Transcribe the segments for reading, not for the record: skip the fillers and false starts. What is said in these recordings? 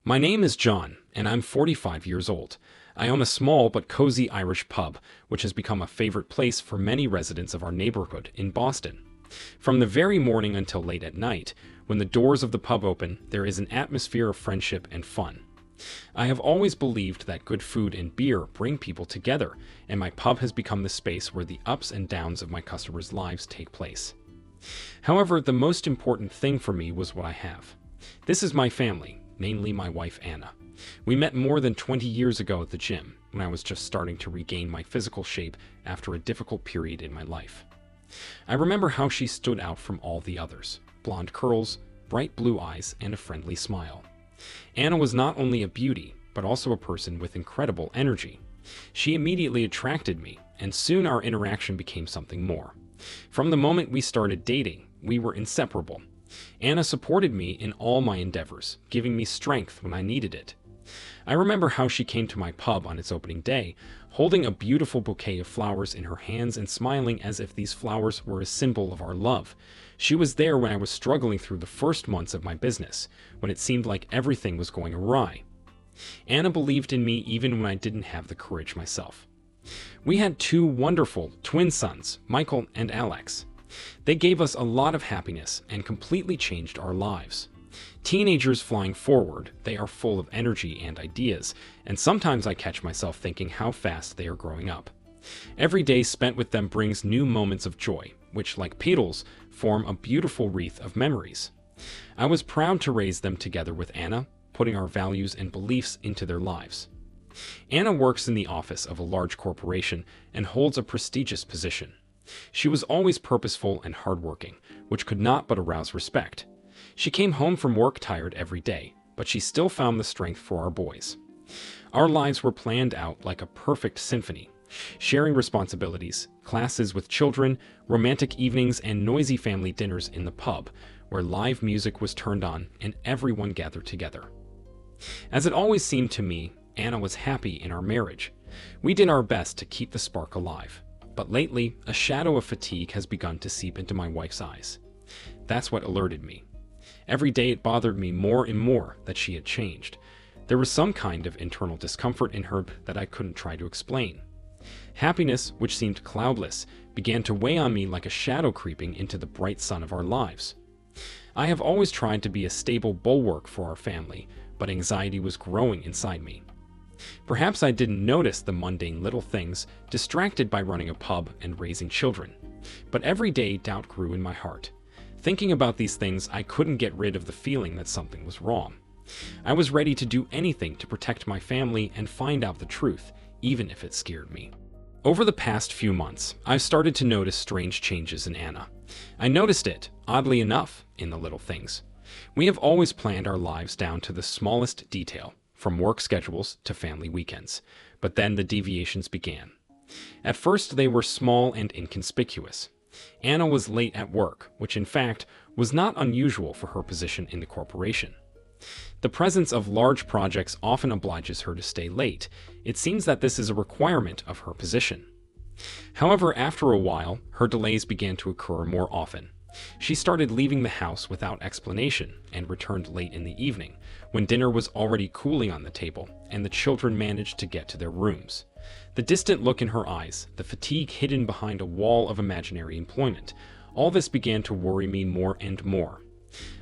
My name is John, and I'm 45 years old. I own a small but cozy Irish pub, which has become a favorite place for many residents of our neighborhood in Boston. From the very morning until late at night, when the doors of the pub open, there is an atmosphere of friendship and fun. I have always believed that good food and beer bring people together, and my pub has become the space where the ups and downs of my customers' lives take place. However, the most important thing for me was what I have. This is my family, namely my wife Anna. We met more than 20 years ago at the gym, when I was just starting to regain my physical shape after a difficult period in my life. I remember how she stood out from all the others: blonde curls, bright blue eyes, and a friendly smile. Anna was not only a beauty, but also a person with incredible energy. She immediately attracted me, and soon our interaction became something more. From the moment we started dating, we were inseparable. Anna supported me in all my endeavors, giving me strength when I needed it. I remember how she came to my pub on its opening day, holding a beautiful bouquet of flowers in her hands and smiling as if these flowers were a symbol of our love. She was there when I was struggling through the first months of my business, when it seemed like everything was going awry. Anna believed in me even when I didn't have the courage myself. We had two wonderful twin sons, Michael and Alex. They gave us a lot of happiness and completely changed our lives. Teenagers flying forward, they are full of energy and ideas, and sometimes I catch myself thinking how fast they are growing up. Every day spent with them brings new moments of joy, which, like petals, form a beautiful wreath of memories. I was proud to raise them together with Anna, putting our values and beliefs into their lives. Anna works in the office of a large corporation and holds a prestigious position. She was always purposeful and hardworking, which could not but arouse respect. She came home from work tired every day, but she still found the strength for our boys. Our lives were planned out like a perfect symphony, sharing responsibilities, classes with children, romantic evenings, and noisy family dinners in the pub, where live music was turned on and everyone gathered together. As it always seemed to me, Anna was happy in our marriage. We did our best to keep the spark alive. But lately, a shadow of fatigue has begun to seep into my wife's eyes. That's what alerted me. Every day it bothered me more and more that she had changed. There was some kind of internal discomfort in her that I couldn't try to explain. Happiness, which seemed cloudless, began to weigh on me like a shadow creeping into the bright sun of our lives. I have always tried to be a stable bulwark for our family, but anxiety was growing inside me. Perhaps I didn't notice the mundane little things, distracted by running a pub and raising children. But every day doubt grew in my heart. Thinking about these things, I couldn't get rid of the feeling that something was wrong. I was ready to do anything to protect my family and find out the truth, even if it scared me. Over the past few months, I've started to notice strange changes in Anna. I noticed it, oddly enough, in the little things. We have always planned our lives down to the smallest detail, from work schedules to family weekends. But then the deviations began. At first, they were small and inconspicuous. Anna was late at work, which in fact was not unusual for her position in the corporation. The presence of large projects often obliges her to stay late. It seems that this is a requirement of her position. However, after a while, her delays began to occur more often. She started leaving the house without explanation and returned late in the evening, when dinner was already cooling on the table and the children managed to get to their rooms. The distant look in her eyes, the fatigue hidden behind a wall of imaginary employment, all this began to worry me more and more.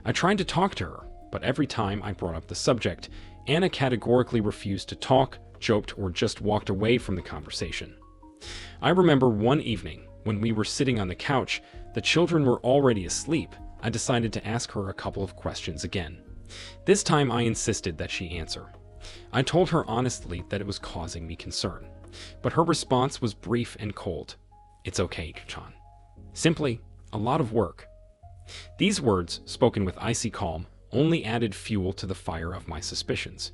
I tried to talk to her, but every time I brought up the subject, Anna categorically refused to talk, joked, or just walked away from the conversation. I remember one evening, when we were sitting on the couch, the children were already asleep. I decided to ask her a couple of questions again. This time I insisted that she answer. I told her honestly that it was causing me concern, but her response was brief and cold. "It's okay, John. Simply, a lot of work." These words, spoken with icy calm, only added fuel to the fire of my suspicions.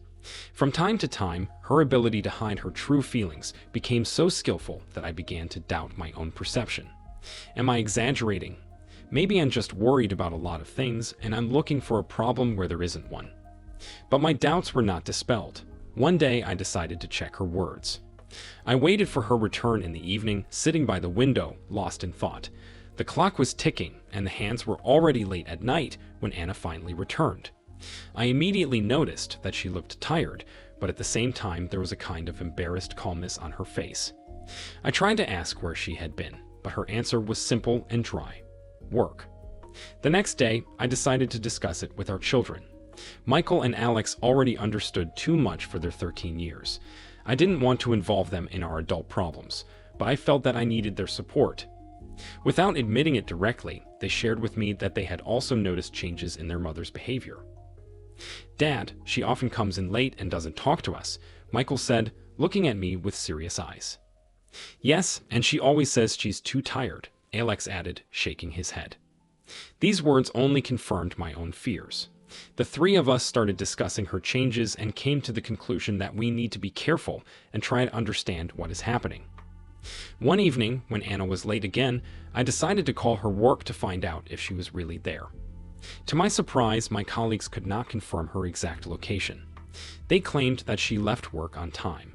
From time to time, her ability to hide her true feelings became so skillful that I began to doubt my own perception. Am I exaggerating? Maybe I'm just worried about a lot of things, and I'm looking for a problem where there isn't one. But my doubts were not dispelled. One day, I decided to check her words. I waited for her return in the evening, sitting by the window, lost in thought. The clock was ticking, and the hands were already late at night when Anna finally returned. I immediately noticed that she looked tired, but at the same time there was a kind of embarrassed calmness on her face. I tried to ask where she had been, but her answer was simple and dry: work. The next day, I decided to discuss it with our children. Michael and Alex already understood too much for their 13 years. I didn't want to involve them in our adult problems, but I felt that I needed their support. Without admitting it directly, they shared with me that they had also noticed changes in their mother's behavior. "Dad, she often comes in late and doesn't talk to us," Michael said, looking at me with serious eyes. "Yes, and she always says she's too tired," Alex added, shaking his head. These words only confirmed my own fears. The three of us started discussing her changes and came to the conclusion that we need to be careful and try to understand what is happening. One evening, when Anna was late again, I decided to call her work to find out if she was really there. To my surprise, my colleagues could not confirm her exact location. They claimed that she left work on time.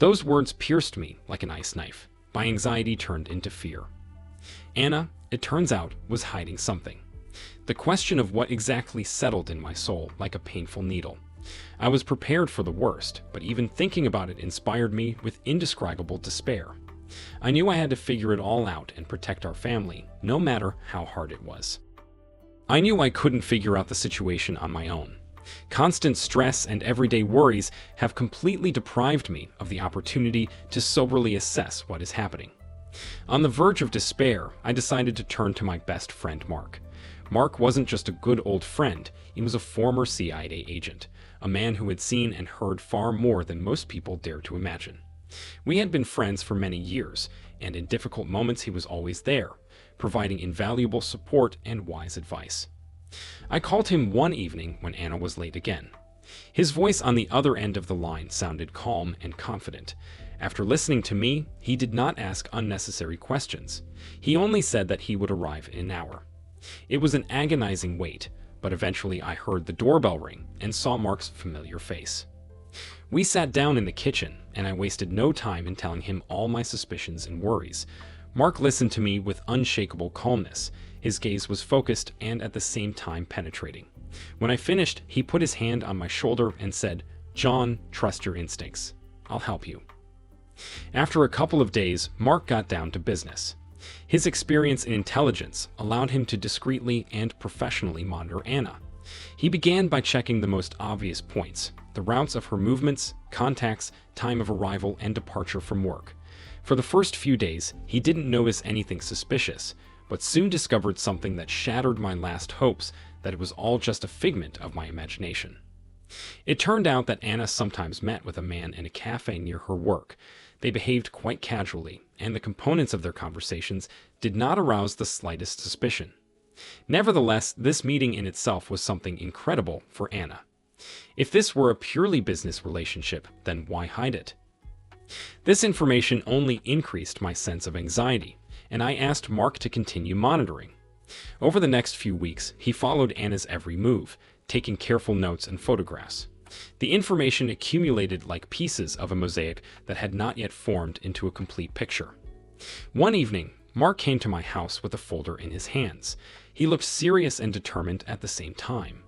Those words pierced me like an ice knife. My anxiety turned into fear. Anna, it turns out, was hiding something. The question of what exactly settled in my soul like a painful needle. I was prepared for the worst, but even thinking about it inspired me with indescribable despair. I knew I had to figure it all out and protect our family, no matter how hard it was. I knew I couldn't figure out the situation on my own. Constant stress and everyday worries have completely deprived me of the opportunity to soberly assess what is happening. On the verge of despair, I decided to turn to my best friend Mark. Mark wasn't just a good old friend, he was a former CIA agent, a man who had seen and heard far more than most people dare to imagine. We had been friends for many years, and in difficult moments he was always there, providing invaluable support and wise advice. I called him one evening when Anna was late again. His voice on the other end of the line sounded calm and confident. After listening to me, he did not ask unnecessary questions. He only said that he would arrive in an hour. It was an agonizing wait, but eventually I heard the doorbell ring and saw Mark's familiar face. We sat down in the kitchen, and I wasted no time in telling him all my suspicions and worries. Mark listened to me with unshakable calmness. His gaze was focused and at the same time penetrating. When I finished, he put his hand on my shoulder and said, "John, trust your instincts. I'll help you." After a couple of days, Mark got down to business. His experience and intelligence allowed him to discreetly and professionally monitor Anna. He began by checking the most obvious points: the routes of her movements, contacts, time of arrival, and departure from work. For the first few days, he didn't notice anything suspicious, but soon discovered something that shattered my last hopes that it was all just a figment of my imagination. It turned out that Anna sometimes met with a man in a cafe near her work. They behaved quite casually, and the components of their conversations did not arouse the slightest suspicion. Nevertheless, this meeting in itself was something incredible for Anna. If this were a purely business relationship, then why hide it? This information only increased my sense of anxiety, and I asked Mark to continue monitoring. Over the next few weeks, he followed Anna's every move, taking careful notes and photographs. The information accumulated like pieces of a mosaic that had not yet formed into a complete picture. One evening, Mark came to my house with a folder in his hands. He looked serious and determined at the same time.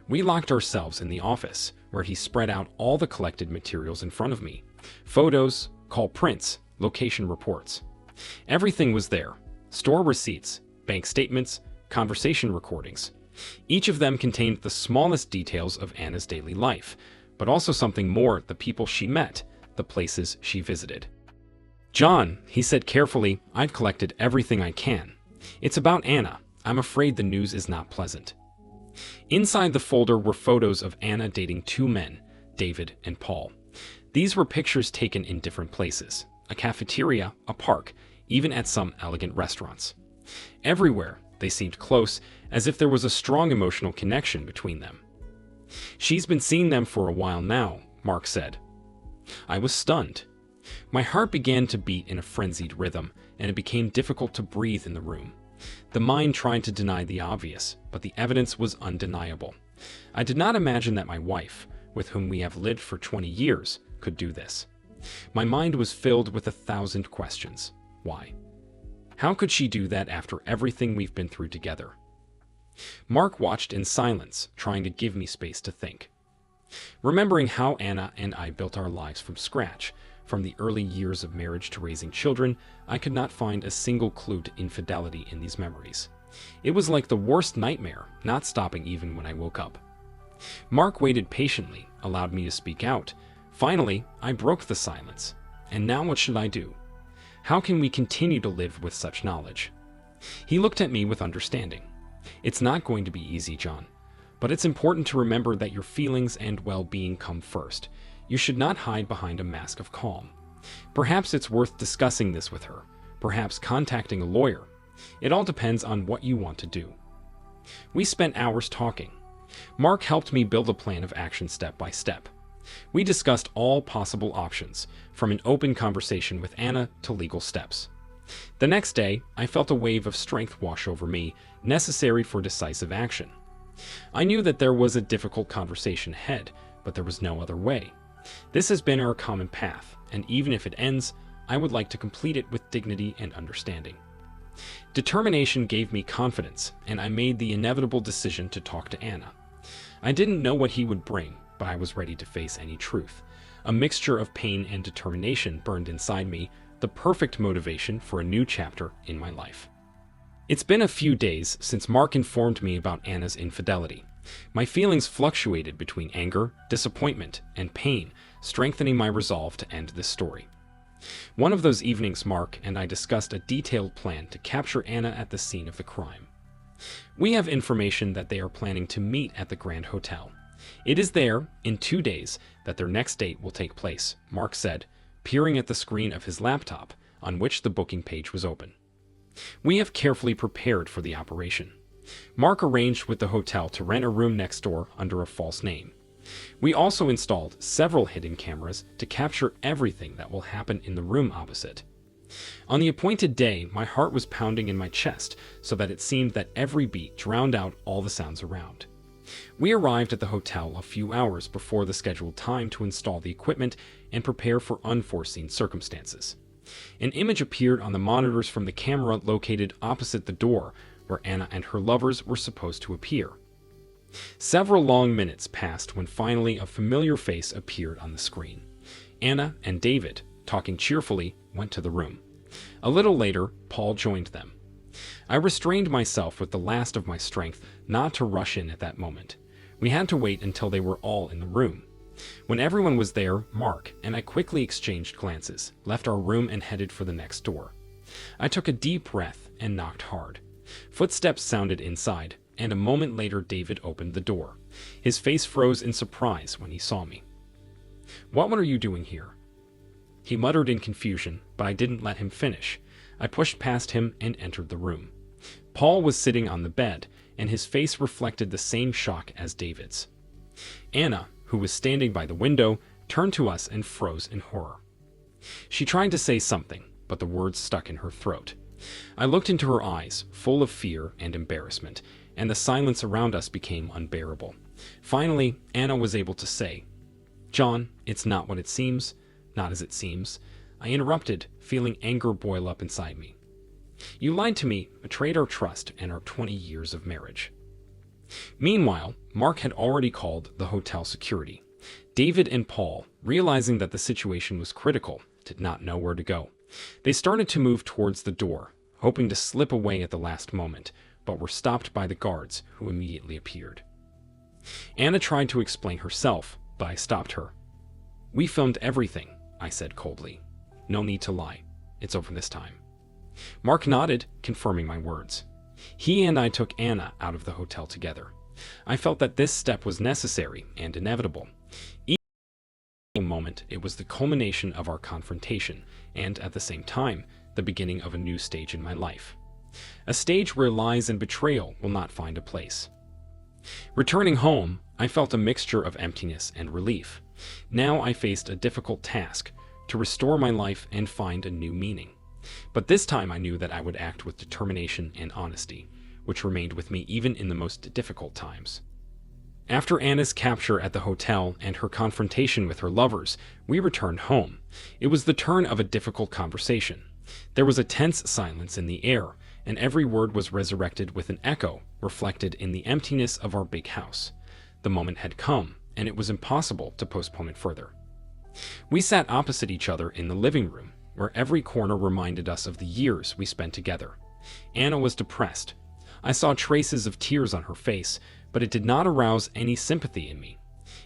We locked ourselves in the office, where he spread out all the collected materials in front of me: photos, call prints, location reports. Everything was there: store receipts, bank statements, conversation recordings. Each of them contained the smallest details of Anna's daily life, but also something more: the people she met, the places she visited. "John," he said carefully, "I've collected everything I can. It's about Anna. I'm afraid the news is not pleasant." Inside the folder were photos of Anna dating two men, David and Paul. These were pictures taken in different places: a cafeteria, a park, even at some elegant restaurants. Everywhere, they seemed close, as if there was a strong emotional connection between them. "She's been seeing them for a while now," Mark said. I was stunned. My heart began to beat in a frenzied rhythm, and it became difficult to breathe in the room. The mind tried to deny the obvious, but the evidence was undeniable. I did not imagine that my wife, with whom we have lived for 20 years, could do this. My mind was filled with 1,000 questions. Why? How could she do that after everything we've been through together? Mark watched in silence, trying to give me space to think. Remembering how Anna and I built our lives from scratch, from the early years of marriage to raising children, I could not find a single clue to infidelity in these memories. It was like the worst nightmare, not stopping even when I woke up. Mark waited patiently, allowed me to speak out. Finally, I broke the silence. And now what should I do? How can we continue to live with such knowledge? He looked at me with understanding. It's not going to be easy, John. But it's important to remember that your feelings and well-being come first. You should not hide behind a mask of calm. Perhaps it's worth discussing this with her. Perhaps contacting a lawyer. It all depends on what you want to do. We spent hours talking. Mark helped me build a plan of action step by step. We discussed all possible options, from an open conversation with Anna to legal steps. The next day, I felt a wave of strength wash over me, necessary for decisive action. I knew that there was a difficult conversation ahead, but there was no other way. This has been our common path, and even if it ends, I would like to complete it with dignity and understanding. Determination gave me confidence, and I made the inevitable decision to talk to Anna. I didn't know what he would bring, but I was ready to face any truth. A mixture of pain and determination burned inside me, the perfect motivation for a new chapter in my life. It's been a few days since Mark informed me about Anna's infidelity. My feelings fluctuated between anger, disappointment, and pain, strengthening my resolve to end this story. One of those evenings, Mark and I discussed a detailed plan to capture Anna at the scene of the crime. We have information that they are planning to meet at the Grand Hotel. It is there, in 2 days, that their next date will take place, Mark said, peering at the screen of his laptop, on which the booking page was open. We have carefully prepared for the operation. Mark arranged with the hotel to rent a room next door under a false name. We also installed several hidden cameras to capture everything that will happen in the room opposite. On the appointed day, my heart was pounding in my chest so that it seemed that every beat drowned out all the sounds around. We arrived at the hotel a few hours before the scheduled time to install the equipment and prepare for unforeseen circumstances. An image appeared on the monitors from the camera located opposite the door where Anna and her lovers were supposed to appear. Several long minutes passed when finally a familiar face appeared on the screen. Anna and David, talking cheerfully, went to the room. A little later, Paul joined them. I restrained myself with the last of my strength not to rush in at that moment. We had to wait until they were all in the room. When everyone was there, Mark and I quickly exchanged glances, left our room and headed for the next door. I took a deep breath and knocked hard. Footsteps sounded inside, and a moment later David opened the door. His face froze in surprise when he saw me. "What are you doing here?" He muttered in confusion, but I didn't let him finish. I pushed past him and entered the room. Paul was sitting on the bed, and his face reflected the same shock as David's. Anna, who was standing by the window, turned to us and froze in horror. She tried to say something, but the words stuck in her throat. I looked into her eyes, full of fear and embarrassment, and the silence around us became unbearable. Finally, Anna was able to say, "John, it's not what it seems, not as it seems." I interrupted, feeling anger boil up inside me. "You lied to me, betrayed our trust and our 20 years of marriage." Meanwhile, Mark had already called the hotel security. David and Paul, realizing that the situation was critical, did not know where to go. They started to move towards the door, hoping to slip away at the last moment, but were stopped by the guards, who immediately appeared. Anna tried to explain herself, but I stopped her. "We filmed everything," I said coldly. "No need to lie. It's over this time." Mark nodded, confirming my words. He and I took Anna out of the hotel together. I felt that this step was necessary and inevitable. Each moment, it was the culmination of our confrontation, and at the same time, the beginning of a new stage in my life. A stage where lies and betrayal will not find a place. Returning home, I felt a mixture of emptiness and relief. Now I faced a difficult task, to restore my life and find a new meaning. But this time I knew that I would act with determination and honesty, which remained with me even in the most difficult times. After Anna's capture at the hotel and her confrontation with her lovers, we returned home. It was the turn of a difficult conversation. There was a tense silence in the air, and every word was resurrected with an echo reflected in the emptiness of our big house. The moment had come, and it was impossible to postpone it further. We sat opposite each other in the living room, where every corner reminded us of the years we spent together. Anna was depressed. I saw traces of tears on her face, but it did not arouse any sympathy in me.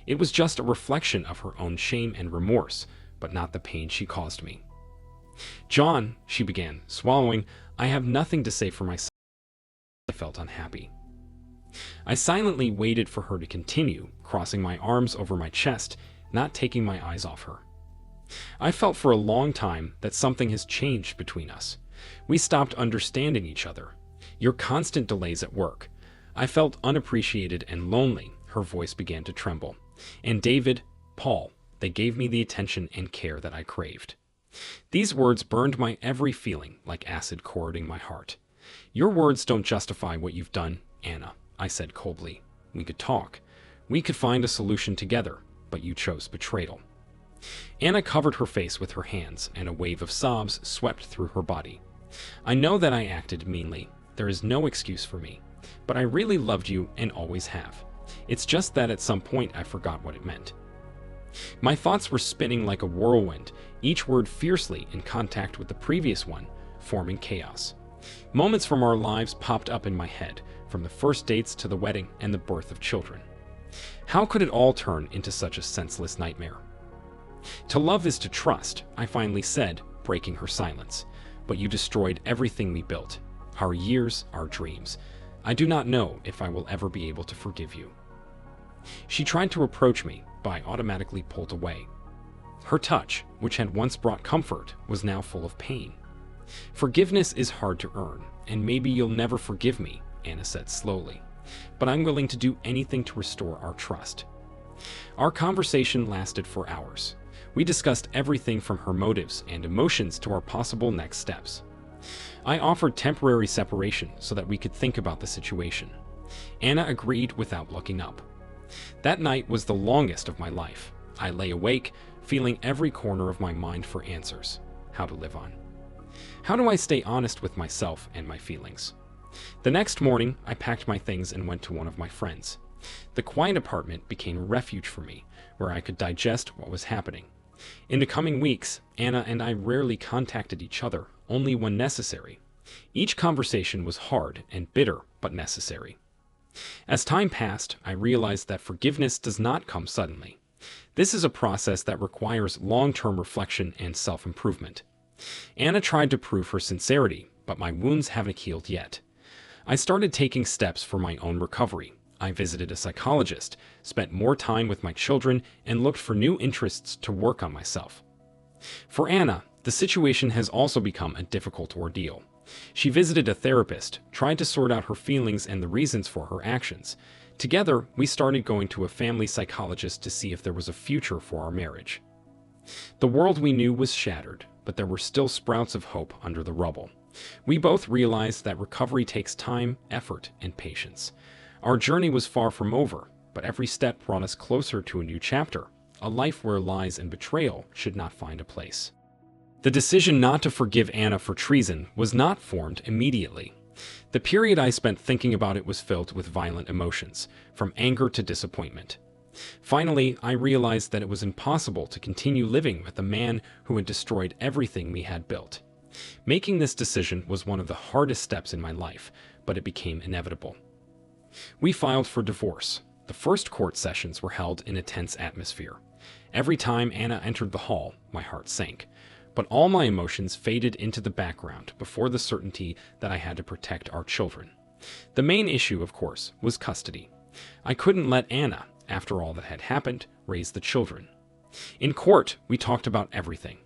It was just a reflection of her own shame and remorse, but not the pain she caused me. "John," she began, swallowing, "I have nothing to say for myself." I felt unhappy. I silently waited for her to continue, crossing my arms over my chest, not taking my eyes off her. I felt for a long time that something has changed between us. We stopped understanding each other. Your constant delays at work. I felt unappreciated and lonely. Her voice began to tremble. And David, Paul, they gave me the attention and care that I craved. These words burned my every feeling like acid corroding my heart. "Your words don't justify what you've done, Anna," I said coldly. "We could talk. We could find a solution together, but you chose betrayal." Anna covered her face with her hands, and a wave of sobs swept through her body. "I know that I acted meanly. There is no excuse for me. But I really loved you and always have. It's just that at some point I forgot what it meant." My thoughts were spinning like a whirlwind, each word fiercely in contact with the previous one, forming chaos. Moments from our lives popped up in my head, from the first dates to the wedding and the birth of children. How could it all turn into such a senseless nightmare? "To love is to trust," I finally said, breaking her silence. "But you destroyed everything we built. Our years, our dreams. I do not know if I will ever be able to forgive you." She tried to approach me, but I automatically pulled away. Her touch, which had once brought comfort, was now full of pain. "Forgiveness is hard to earn, and maybe you'll never forgive me," Anna said slowly. "But I'm willing to do anything to restore our trust." Our conversation lasted for hours. We discussed everything from her motives and emotions to our possible next steps. I offered temporary separation so that we could think about the situation. Anna agreed without looking up. That night was the longest of my life. I lay awake, feeling every corner of my mind for answers. How to live on. How do I stay honest with myself and my feelings? The next morning, I packed my things and went to one of my friends. The quiet apartment became a refuge for me, where I could digest what was happening. In the coming weeks, Anna and I rarely contacted each other, only when necessary. Each conversation was hard and bitter, but necessary. As time passed, I realized that forgiveness does not come suddenly. This is a process that requires long-term reflection and self-improvement. Anna tried to prove her sincerity, but my wounds haven't healed yet. I started taking steps for my own recovery. I visited a psychologist, spent more time with my children, and looked for new interests to work on myself. For Anna, the situation has also become a difficult ordeal. She visited a therapist, tried to sort out her feelings and the reasons for her actions. Together, we started going to a family psychologist to see if there was a future for our marriage. The world we knew was shattered, but there were still sprouts of hope under the rubble. We both realized that recovery takes time, effort, and patience. Our journey was far from over, but every step brought us closer to a new chapter, a life where lies and betrayal should not find a place. The decision not to forgive Anna for treason was not formed immediately. The period I spent thinking about it was filled with violent emotions, from anger to disappointment. Finally, I realized that it was impossible to continue living with a man who had destroyed everything we had built. Making this decision was one of the hardest steps in my life, but it became inevitable. We filed for divorce. The first court sessions were held in a tense atmosphere. Every time Anna entered the hall, my heart sank. But all my emotions faded into the background before the certainty that I had to protect our children. The main issue, of course, was custody. I couldn't let Anna, after all that had happened, raise the children. In court, we talked about everything.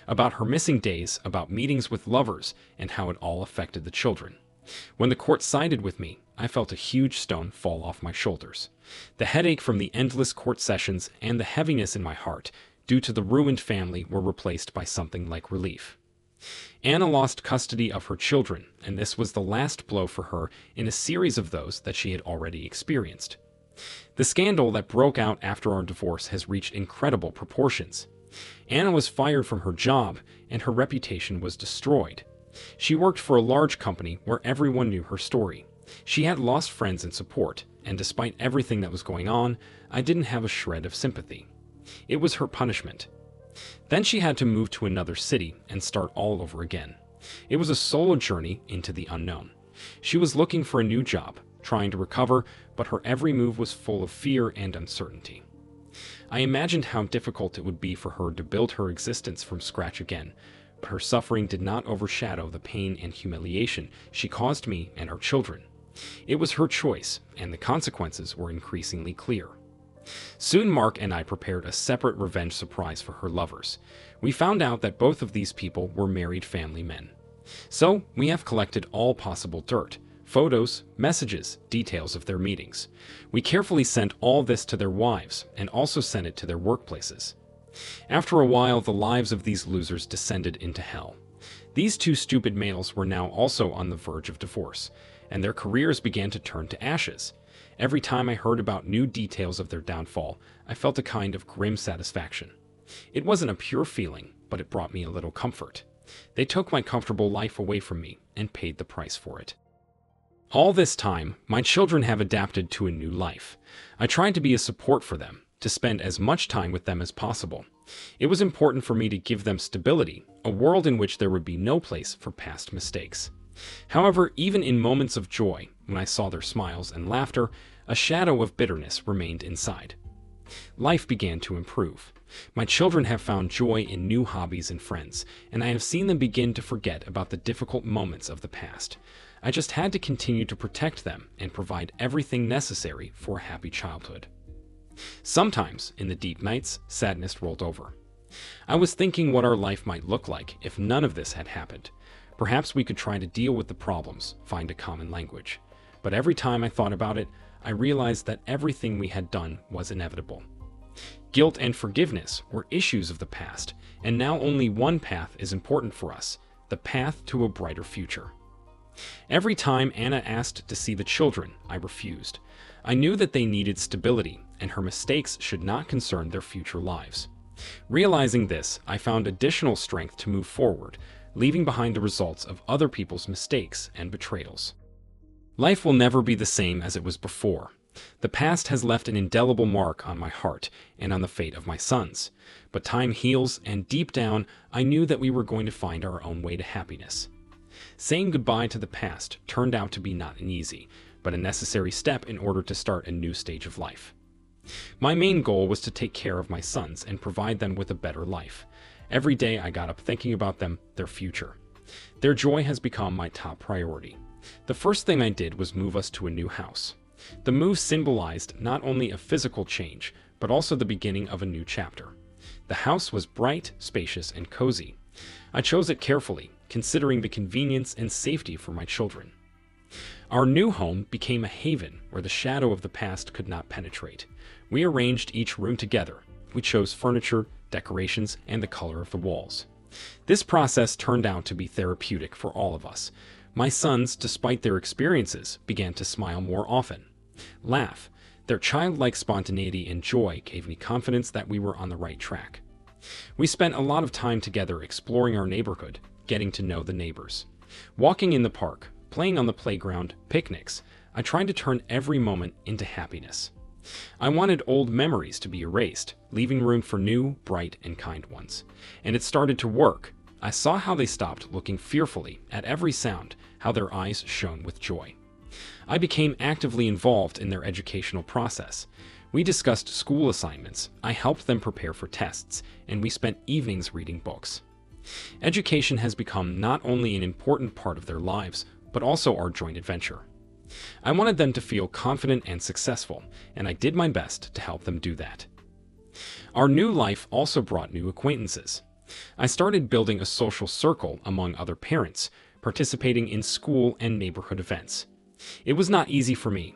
About her missing days, about meetings with lovers, and how it all affected the children. When the court sided with me, I felt a huge stone fall off my shoulders. The headache from the endless court sessions and the heaviness in my heart due to the ruined family were replaced by something like relief. Anna lost custody of her children, and this was the last blow for her in a series of those that she had already experienced. The scandal that broke out after our divorce has reached incredible proportions. Anna was fired from her job, and her reputation was destroyed. She worked for a large company where everyone knew her story. She had lost friends and support, and despite everything that was going on, I didn't have a shred of sympathy. It was her punishment. Then she had to move to another city and start all over again. It was a solo journey into the unknown. She was looking for a new job, trying to recover, but her every move was full of fear and uncertainty. I imagined how difficult it would be for her to build her existence from scratch again, but her suffering did not overshadow the pain and humiliation she caused me and our children. It was her choice, and the consequences were increasingly clear. Soon Mark and I prepared a separate revenge surprise for her lovers. We found out that both of these people were married family men. So we have collected all possible dirt, photos, messages, details of their meetings. We carefully sent all this to their wives and also sent it to their workplaces. After a while, the lives of these losers descended into hell. These two stupid males were now also on the verge of divorce, and their careers began to turn to ashes. Every time I heard about new details of their downfall, I felt a kind of grim satisfaction. It wasn't a pure feeling, but it brought me a little comfort. They took my comfortable life away from me and paid the price for it. All this time, my children have adapted to a new life. I tried to be a support for them, to spend as much time with them as possible. It was important for me to give them stability, a world in which there would be no place for past mistakes. However, even in moments of joy, when I saw their smiles and laughter, a shadow of bitterness remained inside. Life began to improve. My children have found joy in new hobbies and friends, and I have seen them begin to forget about the difficult moments of the past. I just had to continue to protect them and provide everything necessary for a happy childhood. Sometimes, in the deep nights, sadness rolled over. I was thinking what our life might look like if none of this had happened. Perhaps we could try to deal with the problems, find a common language. But every time I thought about it, I realized that everything we had done was inevitable. Guilt and forgiveness were issues of the past, and now only one path is important for us, the path to a brighter future. Every time Anna asked to see the children, I refused. I knew that they needed stability, and her mistakes should not concern their future lives. Realizing this, I found additional strength to move forward, leaving behind the results of other people's mistakes and betrayals. Life will never be the same as it was before. The past has left an indelible mark on my heart and on the fate of my sons. But time heals, and deep down, I knew that we were going to find our own way to happiness. Saying goodbye to the past turned out to be not an easy, but a necessary step in order to start a new stage of life. My main goal was to take care of my sons and provide them with a better life. Every day I got up thinking about them, their future. Their joy has become my top priority. The first thing I did was move us to a new house. The move symbolized not only a physical change, but also the beginning of a new chapter. The house was bright, spacious, and cozy. I chose it carefully, considering the convenience and safety for my children. Our new home became a haven where the shadow of the past could not penetrate. We arranged each room together. We chose furniture, decorations, and the color of the walls. This process turned out to be therapeutic for all of us. My sons, despite their experiences, began to smile more often, laugh. Their childlike spontaneity and joy gave me confidence that we were on the right track. We spent a lot of time together exploring our neighborhood, getting to know the neighbors. Walking in the park, playing on the playground, picnics, I tried to turn every moment into happiness. I wanted old memories to be erased, leaving room for new, bright, and kind ones. And it started to work. I saw how they stopped looking fearfully at every sound, how their eyes shone with joy. I became actively involved in their educational process. We discussed school assignments, I helped them prepare for tests, and we spent evenings reading books. Education has become not only an important part of their lives, but also our joint adventure. I wanted them to feel confident and successful, and I did my best to help them do that. Our new life also brought new acquaintances. I started building a social circle among other parents, participating in school and neighborhood events. It was not easy for me.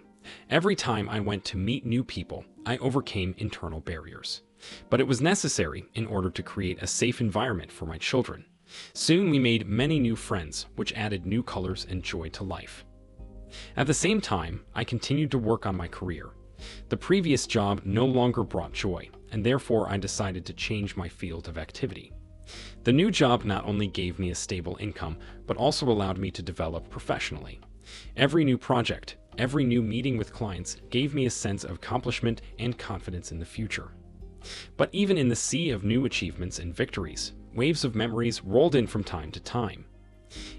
Every time I went to meet new people, I overcame internal barriers. But it was necessary in order to create a safe environment for my children. Soon we made many new friends, which added new colors and joy to life. At the same time, I continued to work on my career. The previous job no longer brought joy, and therefore I decided to change my field of activity. The new job not only gave me a stable income, but also allowed me to develop professionally. Every new project, every new meeting with clients gave me a sense of accomplishment and confidence in the future. But even in the sea of new achievements and victories, waves of memories rolled in from time to time.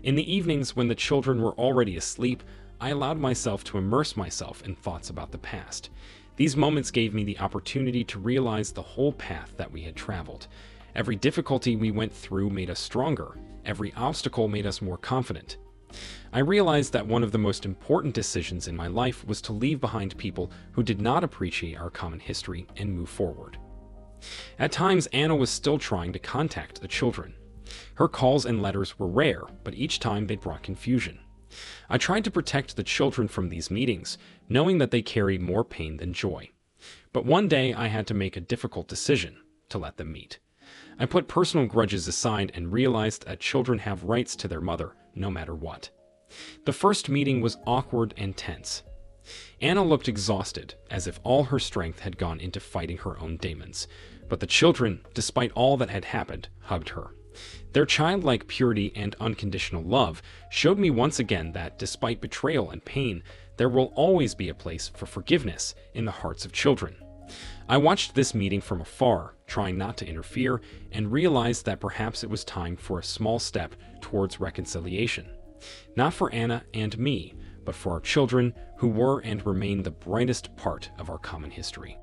In the evenings when the children were already asleep, I allowed myself to immerse myself in thoughts about the past. These moments gave me the opportunity to realize the whole path that we had traveled. Every difficulty we went through made us stronger. Every obstacle made us more confident. I realized that one of the most important decisions in my life was to leave behind people who did not appreciate our common history and move forward. At times, Anna was still trying to contact the children. Her calls and letters were rare, but each time they brought confusion. I tried to protect the children from these meetings, knowing that they carry more pain than joy. But one day I had to make a difficult decision: to let them meet. I put personal grudges aside and realized that children have rights to their mother, no matter what. The first meeting was awkward and tense. Anna looked exhausted, as if all her strength had gone into fighting her own demons. But the children, despite all that had happened, hugged her. Their childlike purity and unconditional love showed me once again that, despite betrayal and pain, there will always be a place for forgiveness in the hearts of children. I watched this meeting from afar, trying not to interfere, and realized that perhaps it was time for a small step towards reconciliation. Not for Anna and me, but for our children, who were and remain the brightest part of our common history.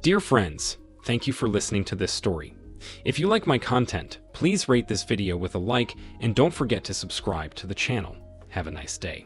Dear friends, thank you for listening to this story. If you like my content, please rate this video with a like and don't forget to subscribe to the channel. Have a nice day.